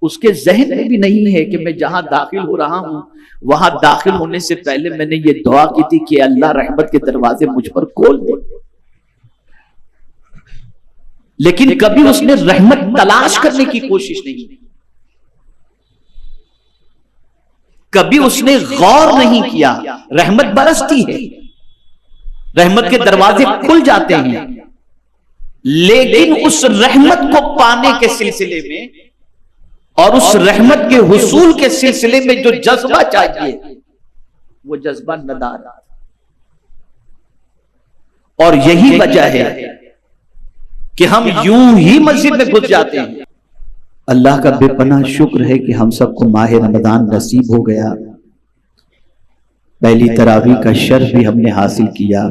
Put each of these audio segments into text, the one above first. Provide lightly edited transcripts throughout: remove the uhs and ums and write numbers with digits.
اس کے ذہن میں بھی نہیں ہے کہ میں جہاں داخل ہو رہا ہوں وہاں داخل ہونے سے پہلے میں نے یہ دعا کی تھی کہ اللہ رحمت کے دروازے مجھ پر کھول دے. لیکن کبھی اس نے رحمت تلاش کرنے کی کوشش نہیں کی, کبھی اس نے غور نہیں کیا. رحمت برستی ہے, رحمت کے دروازے کھل جاتے ہیں, لیکن اس رحمت کو پانے کے سلسلے میں اور اس رحمت کے حصول کے سلسلے میں جو جذبہ چاہیے وہ جذبہ ندارت. اور یہی وجہ ہے کہ ہم یوں ہی مسجد میں گھس جاتے ہیں. اللہ کا بے پناہ شکر ہے کہ ہم سب کو ماہ رمضان نصیب ہو گیا. پہلی تراویح کا شرف بھی ہم نے حاصل کیا.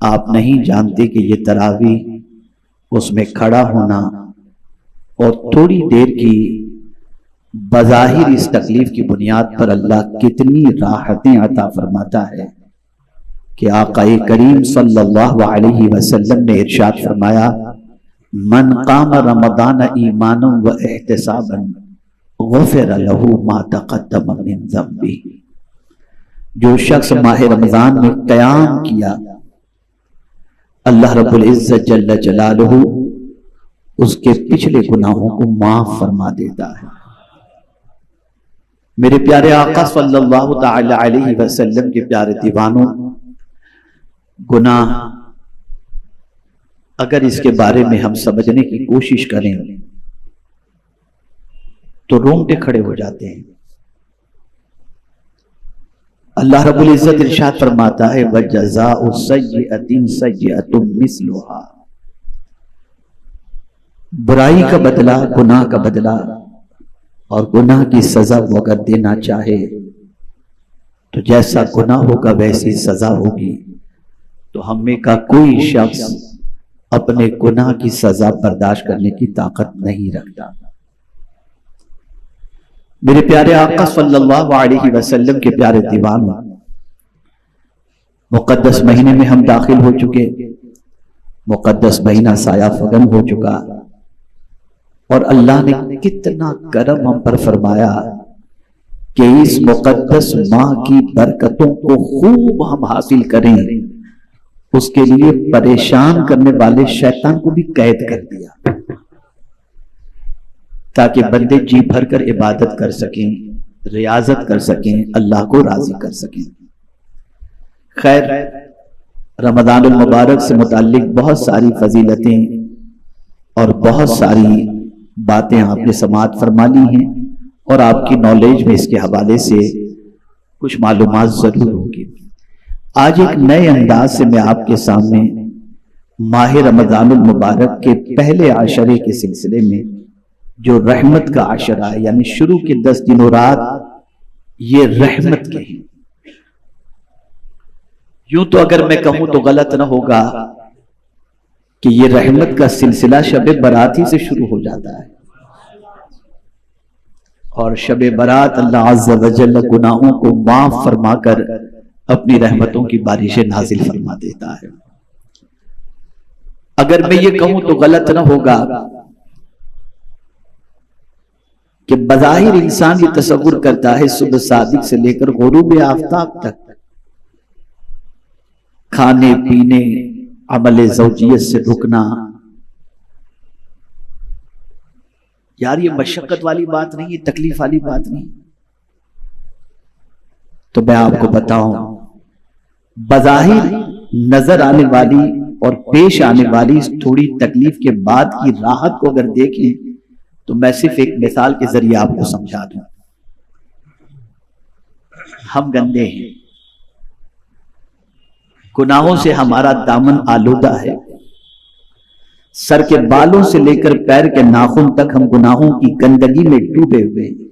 آپ نہیں جانتے کہ یہ تراویح اس میں کھڑا ہونا اور تھوڑی دیر کی بظاہر اس تکلیف کی بنیاد پر اللہ کتنی راحتیں عطا فرماتا ہے کہ آقا کریم صلی اللہ علیہ وسلم نے ارشاد فرمایا من قام رمضان ایمانا و احتسابا غفر له ما تقدم من ذنبه. جو شخص ماہ رمضان میں قیام کیا اللہ رب العزت جل جلالہ اس کے پچھلے گناہوں کو معاف فرما دیتا ہے. میرے پیارے آقا صلی اللہ تعالی علیہ وسلم کے پیارے دیوانوں, گناہ اگر اس کے بارے میں ہم سمجھنے کی کوشش کریں تو رونگٹے کھڑے ہو جاتے ہیں. اللہ رب العزت ارشاد فرماتا ہے وَجَزَاءُ سَيِّئَةٍ سَيِّئَةٌ مِثْلُهَا. برائی کا بدلہ گناہ کا بدلہ, اور گناہ کی سزا وہ اگر دینا چاہے تو جیسا گناہ ہوگا ویسی سزا ہوگی. تو ہم میں کا کوئی شخص اپنے گناہ کی سزا برداشت کرنے کی طاقت نہیں رکھتا. میرے پیارے آقا صلی اللہ علیہ وسلم کے پیارے دیوانوں, مقدس مہینے میں ہم داخل ہو چکے. مقدس مہینہ سایہ فگن ہو چکا, اور اللہ نے کتنا کرم ہم پر فرمایا کہ اس مقدس ماہ کی برکتوں کو خوب ہم حاصل کریں. اس کے لیے پریشان کرنے والے شیطان کو بھی قید کر دیا تاکہ بندے جی بھر کر عبادت کر سکیں, ریاضت کر سکیں, اللہ کو راضی کر سکیں. خیر, رمضان المبارک سے متعلق بہت ساری فضیلتیں اور بہت ساری باتیں آپ نے سماعت فرما لی ہیں, اور آپ کی نالج میں اس کے حوالے سے کچھ معلومات ضرور ہوگی. آج ایک نئے انداز سے میں آپ کے سامنے ماہ رمضان المبارک کے پہلے عشرے کے سلسلے میں جو رحمت کا عشرہ ہے, یعنی شروع کے 10 دن و رات یہ رحمت کے ہیں. یوں تو اگر میں کہوں تو غلط نہ ہوگا کہ یہ رحمت کا سلسلہ شب برات ہی سے شروع ہو جاتا ہے, اور شب برات اللہ عز و جل گناہوں کو معاف فرما کر اپنی رحمتوں کی بارشیں نازل فرما دیتا ہے. اگر میں یہ کہوں تو غلط نہ ہوگا کہ بظاہر انسان یہ تصور کرتا ہے صبح صادق سے لے کر غروب آفتاب تک کھانے پینے, عمل زوجیت سے رکنا, یار یہ مشقت والی بات نہیں, یہ تکلیف والی بات نہیں. تو میں آپ کو بتاؤں, بظاہر نظر آنے والی اور پیش آنے والی اس تھوڑی تکلیف کے بعد کی راحت کو اگر دیکھیں تو میں صرف ایک مثال کے ذریعے آپ کو سمجھا دوں. ہم گندے ہیں, گناہوں سے ہمارا دامن آلودہ ہے, سر کے بالوں سے لے کر پیر کے ناخن تک ہم گناہوں کی گندگی میں ڈوبے ہوئے ہیں.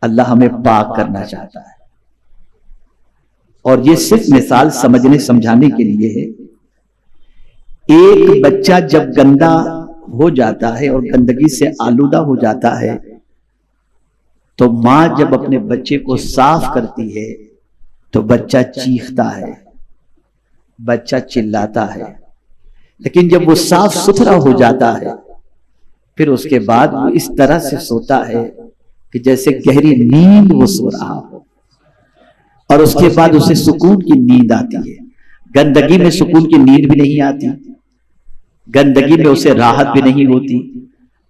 اللہ ہمیں پاک کرنا چاہتا ہے, اور یہ صرف مثال سمجھنے سمجھانے کے لیے ہے. ایک بچہ جب گندا ہو جاتا ہے اور گندگی سے آلودہ ہو جاتا ہے تو ماں جب اپنے بچے کو صاف کرتی ہے تو بچہ چیختا ہے, بچہ چلاتا ہے. لیکن جب وہ صاف ستھرا ہو جاتا ہے پھر اس کے بعد وہ اس طرح سے سوتا ہے کہ جیسے گہری نیند وہ سو رہا ہو، اور اس کے بعد اسے سکون کی نیند آتی ہے۔ گندگی میں سکون کی نیند بھی نہیں آتی، گندگی میں اسے راحت بھی نہیں ہوتی،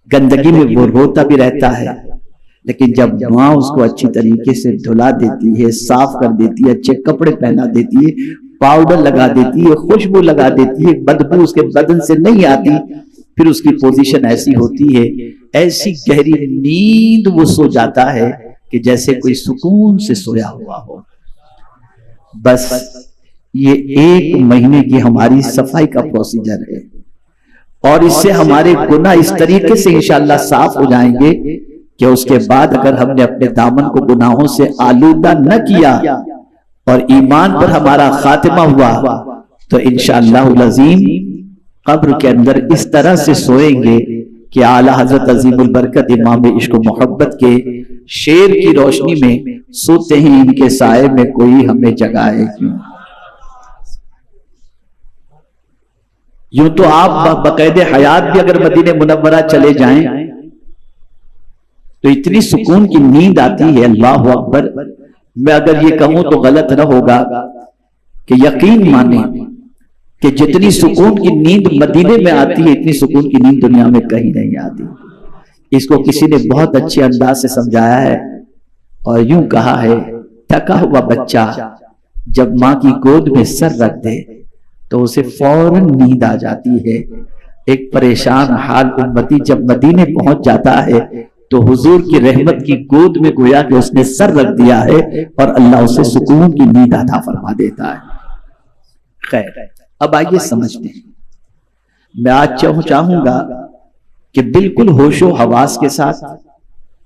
گندگی میں وہ روتا بھی رہتا ہے۔ لیکن جب ماں اس کو اچھی طریقے سے دھلا دیتی ہے، صاف کر دیتی ہے، اچھے کپڑے پہنا دیتی ہے، پاؤڈر لگا دیتی ہے، خوشبو لگا دیتی ہے، بدبو اس کے بدن سے نہیں آتی، پھر اس کی پوزیشن ایسی ہوتی ہے، ایسی گہری نیند وہ سو جاتا ہے کہ جیسے کوئی سکون سے سویا ہوا ہو۔ بس یہ 1 مہینے کی ہماری صفائی کا پروسیجر ہے، اور اس سے ہمارے گناہ اس طریقے سے انشاءاللہ صاف ہو جائیں گے کہ اس کے بعد اگر ہم نے اپنے دامن کو گناہوں سے آلودہ نہ کیا اور ایمان پر ہمارا خاتمہ ہوا تو انشاءاللہ العظیم قبر کے اندر اس طرح سے سوئیں گے کہ اعلی حضرت عظیم البرکت امام عشق و محبت کے شعر کی روشنی میں سوتے ہیں ان کے سائے میں کوئی ہمیں جگائے کیوں۔ یوں تو آپ بقید حیات بھی اگر مدینہ منورہ چلے جائیں تو اتنی سکون کی نیند آتی ہے، اللہ اکبر۔ میں اگر یہ کہوں تو غلط نہ ہوگا کہ یقین مانیں کہ جتنی سکون کی نیند مدینے میں آتی ہے اتنی سکون کی نیند دنیا میں کہیں نہیں آتی۔ اس کو کسی نے بہت اچھے انداز سے سمجھایا ہے اور یوں کہا ہے، تھکا ہوا بچہ جب ماں کی گود میں سر رکھ دے تو اسے فوراً نیند آ جاتی ہے۔ ایک پریشان حال امتی جب مدینے پہنچ جاتا ہے تو حضور کی رحمت کی گود میں گویا کہ اس نے سر رکھ دیا ہے اور اللہ اسے سکون کی نیند عطا فرما دیتا ہے۔ خیر، اب آئیے سمجھتے ہیں۔ میں آج چاہوں گا کہ بالکل ہوش و حواس کے ساتھ،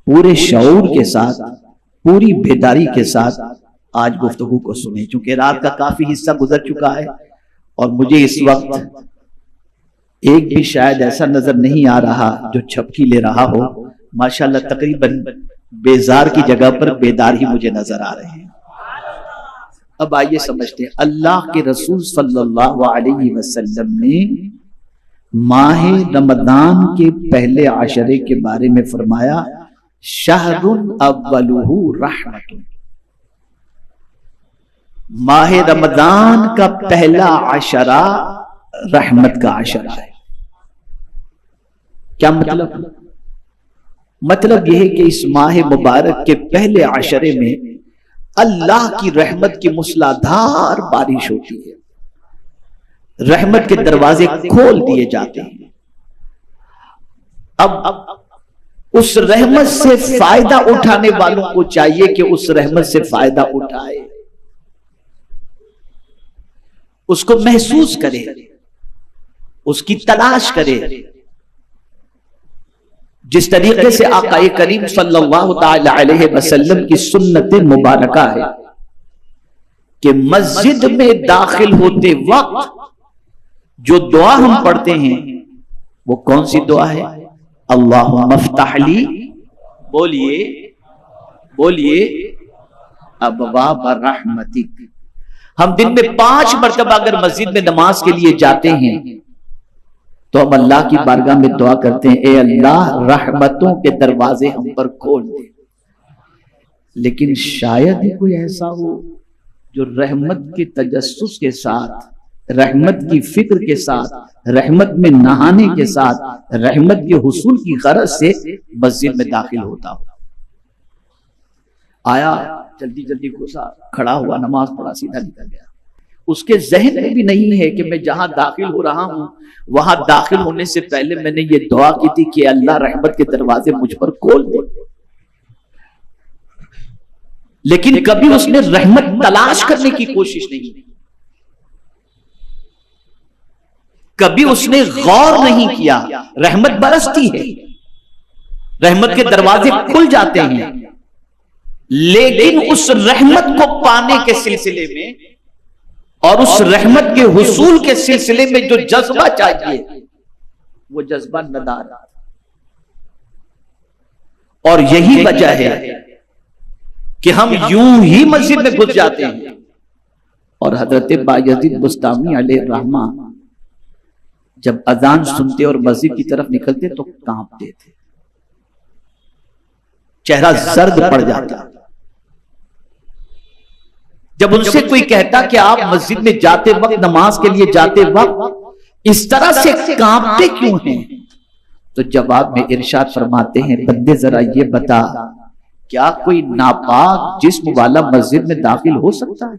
پورے شعور کے ساتھ، پوری بیداری کے ساتھ آج گفتگو کو سنیں، چونکہ رات کا کافی حصہ گزر چکا ہے اور مجھے اس وقت ایک بھی شاید ایسا نظر نہیں آ رہا جو چھپکی لے رہا ہو۔ ماشاءاللہ تقریباً بیزار کی جگہ پر بیدار ہی مجھے نظر آ رہے ہیں۔ اب آئیے سمجھتے ہیں، اللہ کے رسول صلی اللہ علیہ وسلم نے ماہ رمضان کے پہلے عشرے کے بارے میں فرمایا، شہر اولہ رحمت۔ ماہ رمضان کا پہلا عشرہ رحمت کا عشرہ ہے۔ کیا مطلب؟ مطلب یہ ہے کہ اس ماہ مبارک کے پہلے عشرے میں اللہ کی رحمت کی موسلادھار بارش ہوتی ہے، رحمت کے دروازے کھول دیے جاتے ہیں۔ اب اس رحمت سے فائدہ اٹھانے والوں کو چاہیے کہ اس رحمت سے فائدہ اٹھائے، اس کو محسوس کرے، اس کی تلاش کرے۔ جس طریقے سے آقا کریم صلی اللہ تعالی علیہ وسلم کی سنت مبارکہ ہے کہ مسجد میں داخل ہوتے وقت جو دعا ہم پڑھتے ہیں وہ کون سی دعا ہے؟ اللہم افتح لی، بولیے ابواب رحمتک۔ ہم دن میں 5 مرتبہ اگر مسجد میں نماز کے لیے جاتے ہیں تو ہم اللہ کی بارگاہ میں دعا کرتے ہیں، اے اللہ رحمتوں کے دروازے ہم پر کھول دے۔ لیکن شاید ہی کوئی ایسا ہو جو رحمت کے تجسس کے ساتھ، رحمت کی فکر کے ساتھ، رحمت میں نہانے کے ساتھ، رحمت کے حصول کی غرض سے مسجد میں داخل ہوتا ہو۔ آیا، جلدی جلدی گھسا، کھڑا ہوا، نماز پڑھا، سیدھا نکل گیا۔ اس کے ذہن میں بھی نہیں ہے کہ میں جہاں داخل ہو رہا ہوں وہاں داخل ہونے سے پہلے میں نے یہ دعا کی تھی کہ اللہ رحمت کے دروازے مجھ پر کھول دے۔ لیکن کبھی اس نے رحمت تلاش کرنے کی کوشش نہیں کی، کبھی اس نے غور نہیں کیا۔ رحمت برستی ہے، رحمت کے دروازے کھل جاتے ہیں، لیکن اس رحمت کو پانے کے سلسلے میں اور اس رحمت کے حصول کے سلسلے میں جو جذبہ چاہیے وہ جذبہ ندارت۔ اور یہی وجہ ہے کہ ہم یوں ہی مسجد میں گھس جاتے ہیں اور حضرت بایزید بسطامی علیہ الرحمہ جب اذان سنتے اور مسجد کی طرف نکلتے تو کانپتے تھے، چہرہ زرد پڑ جاتا۔ جب ان سے کوئی کہتا کہ آپ مسجد میں جاتے وقت، نماز کے لیے جاتے وقت اس طرح سے کانپتے کیوں ہیں؟ تو جواب میں ارشاد فرماتے ہیں، بندے ذرا یہ بتا، کیا کوئی ناپاک جسم والا مسجد میں داخل ہو سکتا ہے؟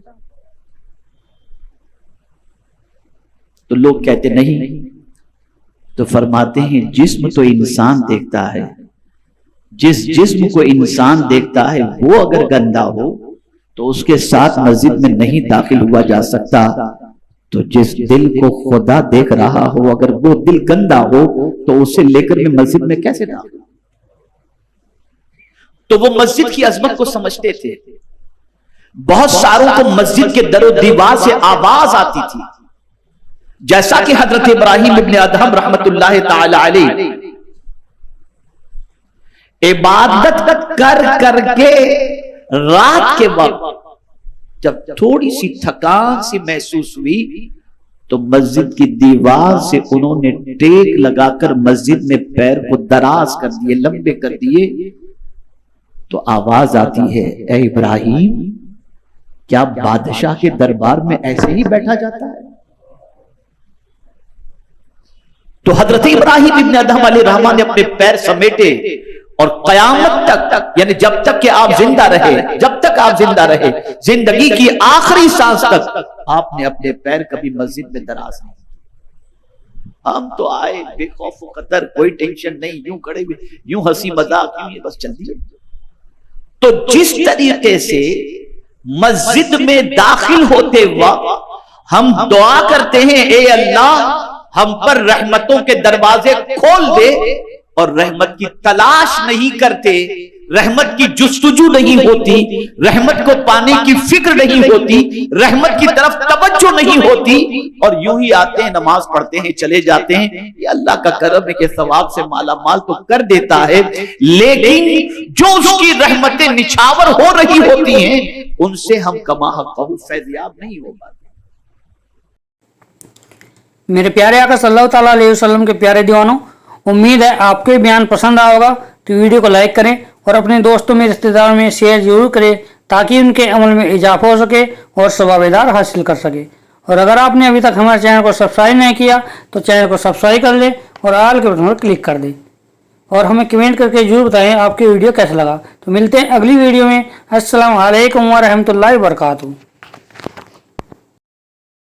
تو لوگ کہتے نہیں، تو فرماتے ہیں جسم تو انسان دیکھتا ہے، جس جسم کو انسان دیکھتا ہے وہ اگر گندا ہو تو اس کے ساتھ مسجد میں نہیں داخل ہوا جا سکتا، تو جس دل کو خدا دیکھ رہا ہو اگر وہ دل گندا ہو تو اسے لے کر میں مسجد میں کیسے داخل؟ تو وہ مسجد کی عظمت کو سمجھتے تھے۔ بہت ساروں کو مسجد کے در و دیوار سے آواز آتی تھی، جیسا کہ حضرت ابراہیم ابن ادہم رحمت اللہ تعالی علیہ عبادت کر کے رات کے وقت جب تھوڑی سی تھکان سی محسوس ہوئی تو مسجد کی دیوار سے انہوں نے ٹیک لگا کر مسجد میں پیر کو دراز کر دیے، لمبے کر دیے، تو آواز آتی ہے، اے ابراہیم، کیا بادشاہ کے دربار میں ایسے ہی بیٹھا جاتا ہے؟ تو حضرت ابراہیم ابن ادہم علیہ الرحمن نے اپنے پیر سمیٹے اور قیامت تک، یعنی جب تک کہ آپ زندہ رہے، جب تک آپ زندہ رہے، زندگی کی آخری سانس تک آپ نے اپنے پیر کبھی مسجد میں دراز نہیں۔ ہم تو آئے بے خوف و خطر، کوئی ٹینشن نہیں، یوں کھڑے ہوئے، یوں ہنسی مذاق، یوں بس چل دیے۔ تو جس طریقے سے مسجد میں داخل ہوتے وقت ہم دعا کرتے ہیں، اے اللہ ہم پر رحمتوں کے دروازے کھول دے، اور رحمت کی تلاش نہیں کرتے، رحمت کی جستجو نہیں ہوتی، رحمت کو پانے کی فکر نہیں ہوتی، رحمت کی طرف توجہ نہیں ہوتی، اور یوں ہی آتے ہیں، نماز پڑھتے ہیں، چلے جاتے ہیں، یہ اللہ کا کرم ہے کہ ثواب سے مالا مال تو کر دیتا ہے، لیکن جو اس کی رحمتیں نچھاور ہو رہی ہوتی ہیں ان سے ہم کما حقہ فیضیاب نہیں ہو پاتے۔ میرے پیارے آقا صلی اللہ تعالیٰ علیہ وسلم کے پیارے دیوانوں، امید ہے آپ کو بیان پسند آیا ہوگا، تو ویڈیو کو لائک کریں اور اپنے دوستوں میں، رشتہ داروں میں شیئر ضرور کریں تاکہ ان کے عمل میں اضافہ ہو سکے اور ثواب دار حاصل کر سکے۔ اور اگر آپ نے ابھی تک ہمارے چینل کو سبسکرائب نہیں کیا تو چینل کو سبسکرائب کر لیں اور آل کے بٹن پر کلک کر دیں، اور ہمیں کمنٹ کر کے ضرور بتائیں آپ کی ویڈیو کیسا لگا۔ تو ملتے ہیں اگلی ویڈیو میں۔ السلام علیکم ورحمۃ اللہ وبرکاتہ۔